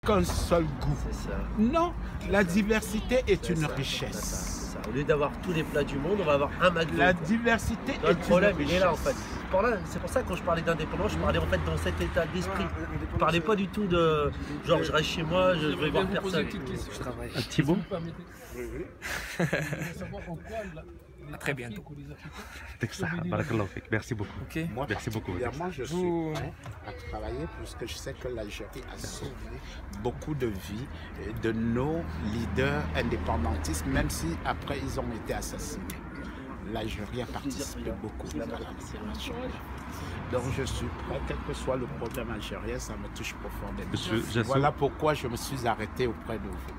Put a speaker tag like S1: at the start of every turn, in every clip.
S1: qu'un seul goût.
S2: C'est ça.
S1: Non, la diversité est une richesse.
S2: Au lieu d'avoir tous les plats du monde, on va avoir un McDo.
S1: La diversité
S2: Le
S1: est
S2: problème,
S1: une
S2: il est là en
S1: richesse.
S2: fait. C'est pour ça que quand je parlais d'indépendance, je parlais en fait dans cet état d'esprit. Je parlais pas du tout de genre je reste chez moi, je vais voir personne.
S3: Je travaille.
S4: Un petit mot.
S3: À très bientôt.
S4: Merci beaucoup.
S3: Ok.
S1: Moi,
S4: Merci beaucoup.
S1: particulièrement, je suis prêt à travailler puisque je sais que l'Algérie a sauvé beaucoup de vies de nos leaders indépendantistes, même si après ils ont été assassinés. L'Algérie a participé beaucoup à la libération. Donc je suis prêt, quel que soit le problème algérien, ça me touche profondément. Voilà pourquoi je me suis arrêté auprès de vous.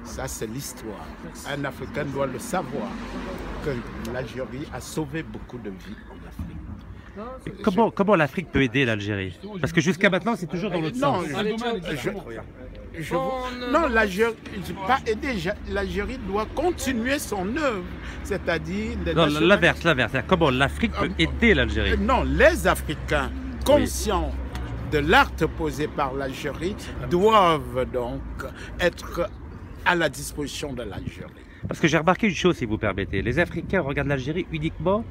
S1: Ça, c'est l'histoire. Un Africain doit le savoir que l'Algérie a sauvé beaucoup de vies en Afrique.
S4: Comment l'Afrique peut aider l'Algérie? Parce que jusqu'à maintenant, c'est toujours dans l'autre
S1: Non,
S4: sens.
S1: non, l'Algérie, pas aider. L'Algérie doit continuer son œuvre, c'est-à-dire...
S4: Non, l'inverse. Comment l'Afrique peut aider l'Algérie?
S1: Non, les Africains conscients de l'acte posé par l'Algérie doivent donc être à la disposition de l'Algérie.
S4: Parce que j'ai remarqué une chose, si vous permettez. Les Africains regardent l'Algérie uniquement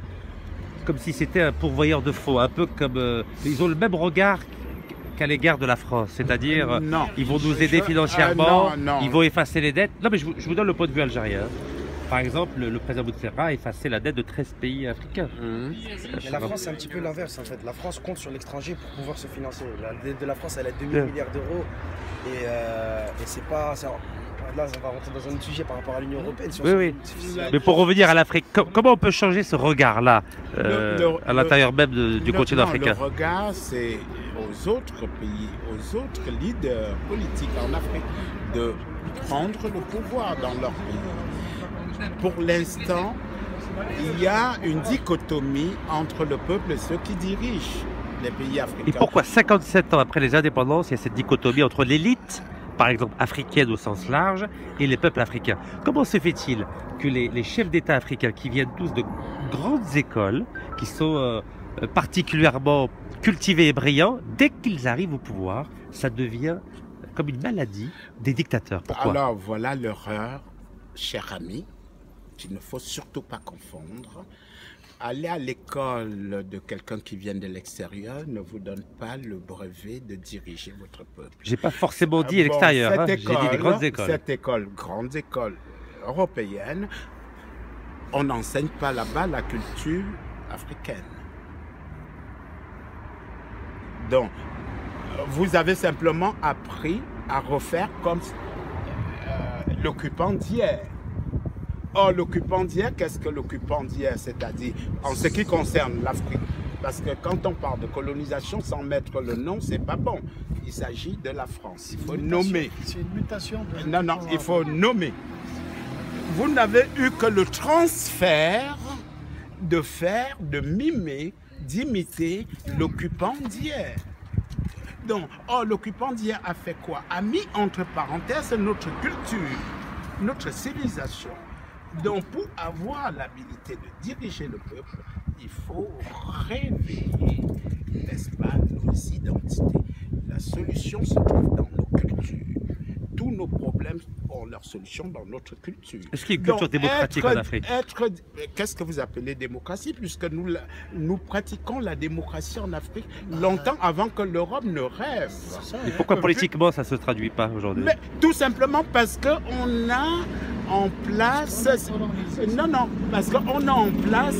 S4: comme si c'était un pourvoyeur de faux, un peu comme... ils ont le même regard qu'à l'égard de la France, c'est-à-dire ils vont nous aider financièrement, ils vont effacer les dettes. Non mais je vous donne le point de vue algérien. Par exemple, le président Bouteflika a effacé la dette de 13 pays africains.
S5: Mais la France, c'est un petit peu l'inverse en fait. La France compte sur l'étranger pour pouvoir se financer. La dette de la France, elle est 2 000 milliards d'euros. Et c'est pas... Là, on va rentrer dans un autre sujet par rapport à l'Union européenne.
S4: Oui. Mais pour revenir à l'Afrique, comment on peut changer ce regard-là à l'intérieur même du continent africain?
S1: Le regard, c'est aux autres pays, aux autres leaders politiques en Afrique de prendre le pouvoir dans leur pays. Pour l'instant, il y a une dichotomie entre le peuple et ceux qui dirigent les pays africains.
S4: Et pourquoi 57 ans après les indépendances, il y a cette dichotomie entre l'élite, par exemple africaine au sens large, et les peuples africains? Comment se fait-il que les chefs d'État africains qui viennent tous de grandes écoles, qui sont particulièrement cultivés et brillants, dès qu'ils arrivent au pouvoir, ça devient comme une maladie des dictateurs? Pourquoi?
S1: Alors voilà l'erreur, cher ami, qu'il ne faut surtout pas confondre. Aller à l'école de quelqu'un qui vient de l'extérieur ne vous donne pas le brevet de diriger votre peuple.
S4: J'ai pas forcément dit à l'extérieur, j'ai dit des grandes écoles.
S1: Cette école, grandes écoles européennes, on n'enseigne pas là-bas la culture africaine. Donc, vous avez simplement appris à refaire comme l'occupant d'hier. Or, l'occupant d'hier, qu'est-ce que l'occupant d'hier? C'est-à-dire, en ce qui concerne l'Afrique. Parce que quand on parle de colonisation sans mettre le nom, c'est pas bon. Il s'agit de la France. Il faut nommer.
S6: C'est une mutation.
S1: Non, il faut nommer. Vous n'avez eu que le transfert de faire, de mimer, d'imiter l'occupant d'hier. Donc, l'occupant d'hier a fait quoi? A mis entre parenthèses notre culture, notre civilisation. Donc, pour avoir l'habilité de diriger le peuple, il faut réveiller, n'est-ce pas, nos identités. La solution se trouve dans nos cultures. Tous nos problèmes ont leur solution dans notre culture.
S4: Est-ce qu'il y a une culture démocratique en Afrique?
S1: Qu'est-ce que vous appelez démocratie? Puisque nous pratiquons la démocratie en Afrique longtemps avant que l'Europe ne rêve.
S4: Et pourquoi politiquement ça ne se traduit pas aujourd'hui?
S1: Mais tout simplement parce qu'on a en place... Non, parce qu'on a en place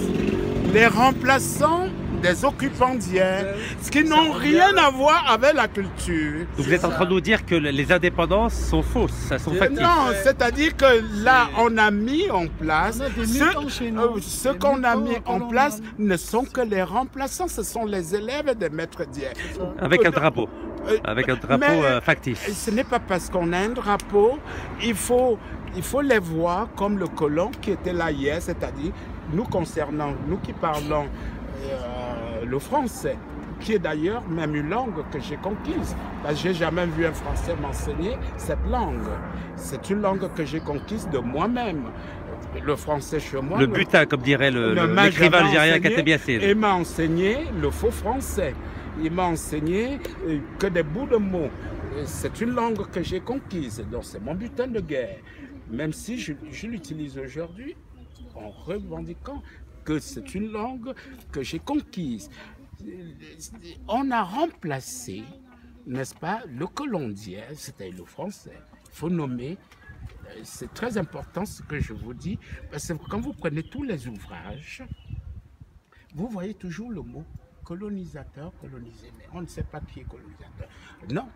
S1: les remplaçants des occupants d'hier, ce qui n'ont rien à voir avec la culture.
S4: Donc vous êtes en train de nous dire que les indépendances sont fausses, elles sont factices.
S1: Non, c'est-à-dire que là, on a mis en place, ce qu'on a mis en place ne sont que les remplaçants, ce sont les élèves des maîtres d'hier.
S4: Avec un drapeau, factice.
S1: Ce n'est pas parce qu'on a un drapeau, il faut les voir comme le colon qui était là hier, c'est-à-dire nous concernant, nous qui parlons le français, qui est d'ailleurs même une langue que j'ai conquise. Je n'ai jamais vu un Français m'enseigner cette langue. C'est une langue que j'ai conquise de moi-même. Le français chez moi...
S4: Le butin, comme dirait l'écrivain algérien Kateb Yassine.
S1: Et m'a enseigné le faux français. il m'a enseigné que des bouts de mots. C'est une langue que j'ai conquise, donc c'est mon butin de guerre. Même si je l'utilise aujourd'hui en revendiquant que c'est une langue que j'ai conquise. On a remplacé, n'est-ce pas, le colondier, c'est-à-dire le français. Il faut nommer, c'est très important ce que je vous dis, parce que quand vous prenez tous les ouvrages, vous voyez toujours le mot colonisateur, colonisé, mais on ne sait pas qui est colonisateur. Non,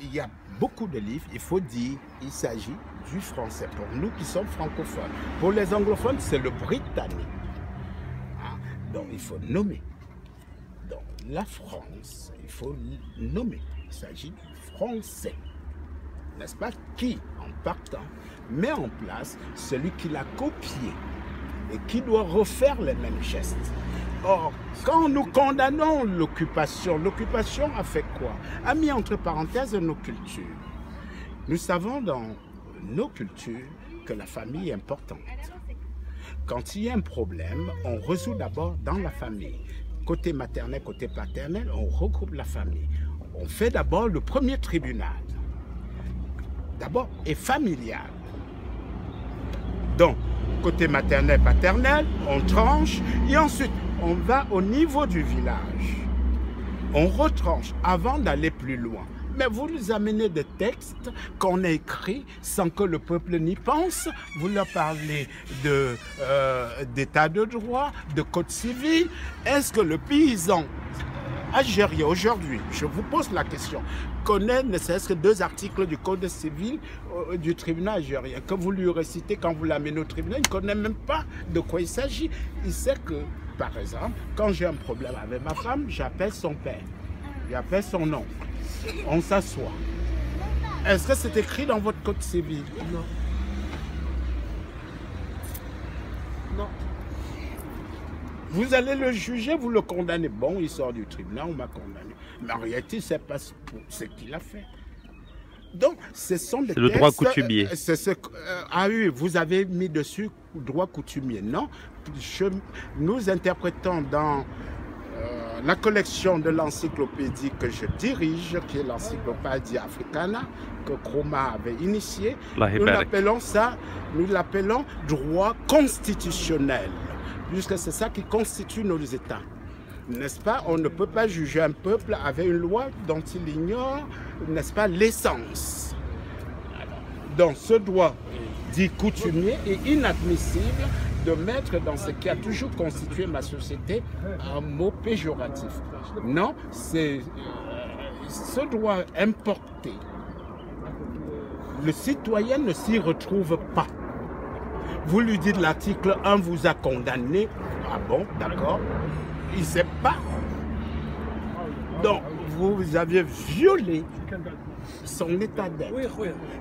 S1: il y a beaucoup de livres, il faut dire, il s'agit du français, pour nous qui sommes francophones. Pour les anglophones, c'est le britannique. Donc il faut nommer. Donc la France, il faut nommer. Il s'agit du français. N'est-ce pas? Qui, en partant, met en place celui qui l'a copié et qui doit refaire les mêmes gestes. Or, quand nous condamnons l'occupation a fait quoi? A mis entre parenthèses nos cultures. Nous savons dans nos cultures que la famille est importante. Quand il y a un problème, on résout d'abord dans la famille. Côté maternel, côté paternel, on regroupe la famille. On fait d'abord le premier tribunal. D'abord, et familial. Donc, côté maternel, paternel, on tranche et ensuite, on va au niveau du village. On retranche avant d'aller plus loin. Mais vous nous amenez des textes qu'on a écrits sans que le peuple n'y pense. Vous leur parlez d'état de droit, de code civil. Est-ce que le paysan algérien aujourd'hui, je vous pose la question, connaît ne serait-ce que 2 articles du code civil du tribunal algérien que vous lui récitez quand vous l'amenez au tribunal? Il ne connaît même pas de quoi il s'agit. Il sait que, par exemple, quand j'ai un problème avec ma femme, j'appelle son père, j'appelle son oncle. On s'assoit. Est-ce que c'est écrit dans votre code civil? Non. Non. Vous allez le juger, vous le condamnez. Bon, il sort du tribunal, on m'a condamné. Mais en réalité, c'est pas ce qu'il a fait. Donc, ce sont des textes...
S4: C'est le droit coutumier.
S1: Ah oui, vous avez mis dessus droit coutumier. Non, nous interprétons dans la collection de l'encyclopédie que je dirige, qui est l'encyclopédie africana, que Kroma avait initiée. Nous l'appelons droit constitutionnel, puisque c'est ça qui constitue nos États. N'est-ce pas? On ne peut pas juger un peuple avec une loi dont il ignore, n'est-ce pas, l'essence. Donc ce droit dit coutumier est inadmissible de mettre dans ce qui a toujours constitué ma société un mot péjoratif. Non, c'est ce droit importé. Le citoyen ne s'y retrouve pas. Vous lui dites l'article 1 vous a condamné. Ah bon, d'accord. Il ne sait pas. Donc, vous avez violé son état d'être.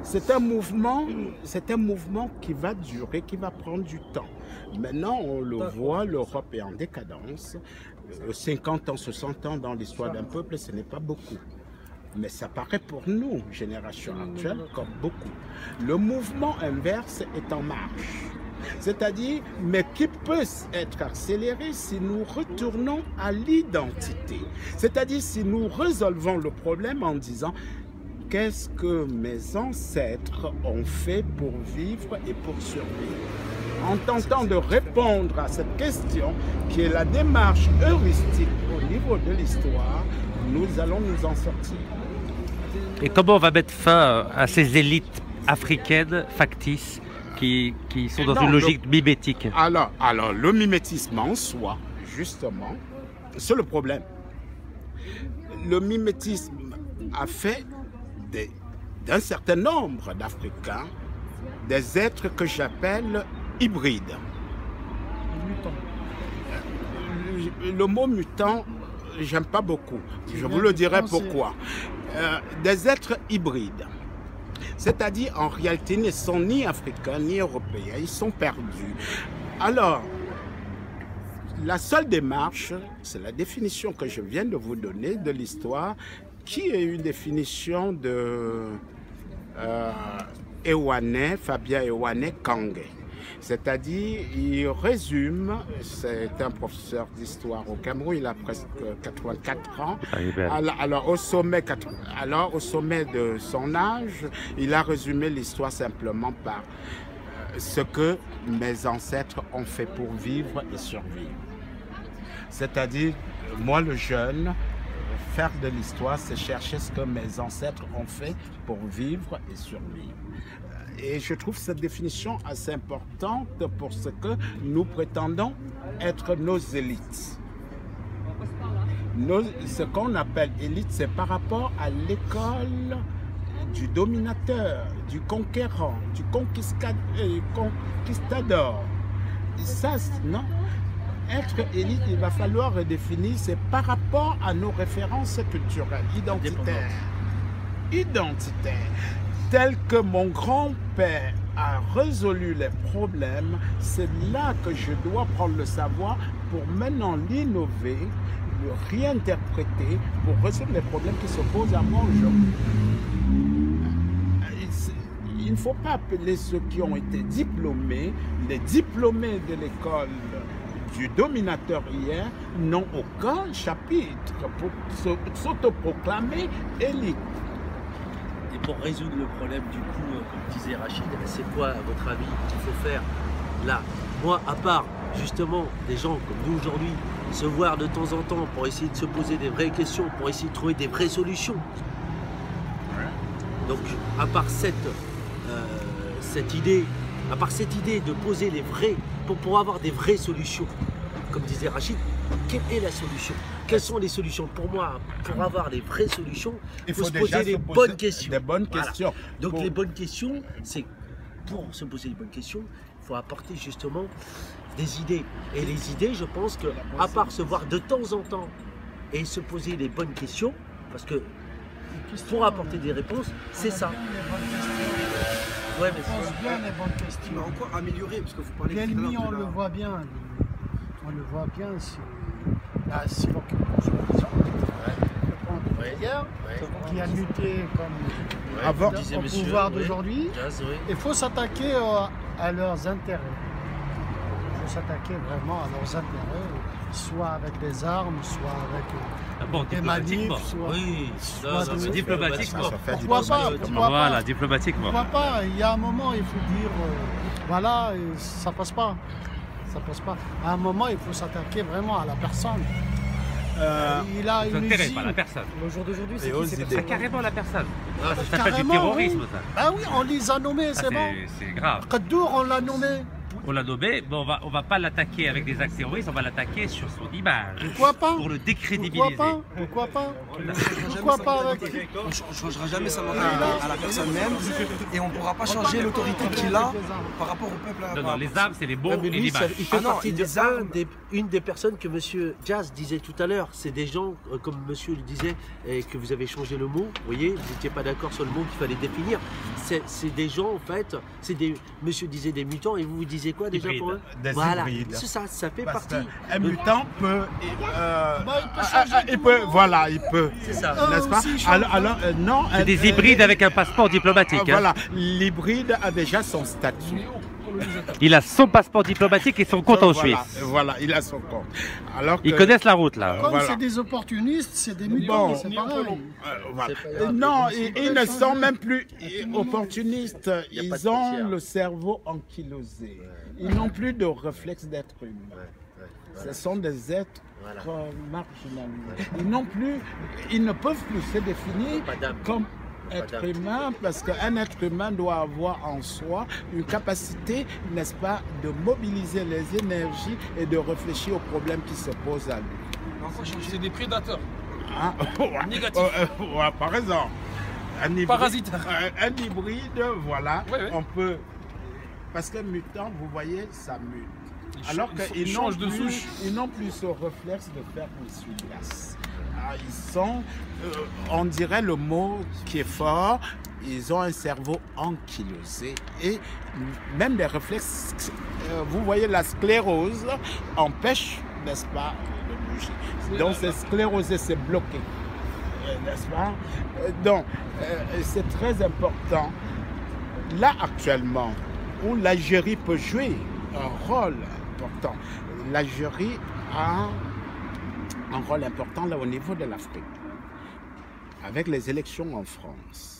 S1: C'est un mouvement qui va durer, qui va prendre du temps. Maintenant, on le voit, l'Europe est en décadence. 50 ans, 60 ans dans l'histoire d'un peuple, ce n'est pas beaucoup. Mais ça paraît pour nous, génération actuelle, comme beaucoup. Le mouvement inverse est en marche. C'est-à-dire, mais qui peut être accéléré si nous retournons à l'identité. C'est-à-dire, si nous résolvons le problème en disant qu'est-ce que mes ancêtres ont fait pour vivre et pour survivre. En tentant de répondre à cette question, qui est la démarche heuristique au niveau de l'histoire, nous allons nous en sortir.
S4: Et comment on va mettre fin à ces élites africaines factices qui sont dans une logique mimétique?
S1: Alors, le mimétisme en soi, justement, c'est le problème. Le mimétisme a fait d'un certain nombre d'Africains des êtres que j'appelle hybrides. Le mot mutant, j'aime pas beaucoup. Je vous le dirai pourquoi. Des êtres hybrides. C'est-à-dire, en réalité, ils ne sont ni africains, ni européens, ils sont perdus. Alors, la seule démarche, c'est la définition que je viens de vous donner de l'histoire, qui est une définition de Fabien Ewane Kangé. C'est-à-dire, il résume, c'est un professeur d'histoire au Cameroun, il a presque 84 ans. Alors, au sommet de son âge, il a résumé l'histoire simplement par ce que mes ancêtres ont fait pour vivre et survivre. C'est-à-dire, moi le jeune, faire de l'histoire, c'est chercher ce que mes ancêtres ont fait pour vivre et survivre. Et je trouve cette définition assez importante pour ce que nous prétendons être nos élites. Ce qu'on appelle élite, c'est par rapport à l'école du dominateur, du conquérant, du conquistador. Ça, non. Être élite, il va falloir redéfinir, c'est par rapport à nos références culturelles, identitaires. Tel que mon grand-père a résolu les problèmes, c'est là que je dois prendre le savoir pour maintenant l'innover, le réinterpréter pour résoudre les problèmes qui se posent à moi aujourd'hui. Il ne faut pas appeler ceux qui ont été diplômés, les diplômés de l'école du dominateur hier, n'ont aucun chapitre pour s'autoproclamer élite.
S2: Et pour résoudre le problème du coup, comme disait Rachid, c'est quoi à votre avis qu'il faut faire là? Moi, à part justement des gens comme nous aujourd'hui, se voir de temps en temps pour essayer de se poser des vraies questions, pour essayer de trouver des vraies solutions. Donc à part cette idée de poser les vrais, pour avoir des vraies solutions, comme disait Rachid, quelle est la solution? Quelles sont les solutions? Pour moi, pour avoir les vraies solutions, il faut se poser les bonnes questions.
S1: Des bonnes questions.
S2: Donc les bonnes questions, c'est pour se poser les bonnes questions, il faut apporter justement des idées. Et les idées, je pense que, à part se voir de temps en temps et se poser les bonnes questions, parce que pour apporter des réponses, c'est ça. Ouais, mais
S6: pose bien les bonnes questions.
S5: Mais encore améliorer, parce que vous parlez
S6: L'ennemi, on le voit bien. On le voit bien, c'est l'occupation. Hier, qui a lutté comme au pouvoir d'aujourd'hui. Il faut s'attaquer à leurs intérêts. Il faut s'attaquer vraiment à leurs intérêts, soit avec des armes, soit avec des manifs, soit
S4: diplomatiquement.
S6: Pourquoi pas?
S4: Voilà, diplomatiquement.
S6: Pourquoi pas? Il y a un moment, il faut dire, voilà, ça passe pas. Ça passe pas. À un moment, il faut s'attaquer vraiment à la personne. Il a une usine.
S4: Pas la personne.
S2: Le jour d'aujourd'hui, c'est qui?
S4: C'est carrément la personne. Ça s'appelle du
S6: Carrément,
S4: terrorisme,
S6: oui.
S4: ça.
S6: Ah oui, on les a nommés, c'est bon.
S4: C'est grave.
S6: Kadour, on l'a nommé.
S4: On l'a nommé, mais on va pas l'attaquer avec des actes terroristes, on va l'attaquer sur son image.
S6: Pourquoi pas?
S4: Pour le décrédibiliser.
S6: Pourquoi pas? Pourquoi pas avec...
S5: On ne changera jamais sa mentalité à la personne même et on ne pourra pas changer l'autorité qu'il a par rapport au peuple.
S4: Non, les armes, c'est les mots et
S2: lui,
S4: l'image.
S2: il fait partie une des personnes que monsieur Jazz disait tout à l'heure. C'est des gens, comme monsieur le disait, et que vous avez changé le mot. Vous voyez, vous n'étiez pas d'accord sur le mot qu'il fallait définir. C'est des gens, en fait, monsieur disait des mutants et vous disiez quoi déjà pour eux?
S1: Des
S2: voilà,
S1: hybrides.
S2: ça fait
S1: Parce
S2: partie.
S1: Un mutant peut... il peut.
S2: C'est ça.
S1: N'est-ce pas? Alors, non.
S4: C'est des hybrides avec un passeport diplomatique.
S1: Voilà, l'hybride a déjà son statut.
S4: Il a son passeport diplomatique et son compte en Suisse.
S1: Voilà, il a son compte. Alors
S4: Ils connaissent la route là.
S6: Comme c'est des opportunistes, c'est des mutants, c'est pareil.
S1: Voilà. Non, ils ne sont même plus opportunistes. Ils ont le cerveau ankylosé. Ils n'ont plus de réflexe d'être humain. Ce sont des êtres marginalisés. Ils ne peuvent plus se définir comme être humain, parce qu'un être humain doit avoir en soi une capacité, n'est-ce pas, de mobiliser les énergies et de réfléchir aux problèmes qui se posent à lui.
S3: C'est des prédateurs.
S1: Hein?
S3: Négatif.
S1: Par exemple, un hybride,
S3: Parasite.
S1: Un hybride, voilà,
S3: Ouais.
S1: on peut... Parce qu'un mutant, vous voyez, ça mute. Alors qu'ils n'ont plus ce réflexe de faire une essuie-glace. Ils sont, on dirait le mot qui est fort, ils ont un cerveau ankylosé et même les réflexes, vous voyez, la sclérose empêche, n'est-ce pas, de bouger. Donc c'est sclérosé, c'est bloqué, n'est-ce pas? Donc c'est très important. Là actuellement, où l'Algérie peut jouer un rôle important. L'Algérie a un rôle important là au niveau de l'Afrique, avec les élections en France.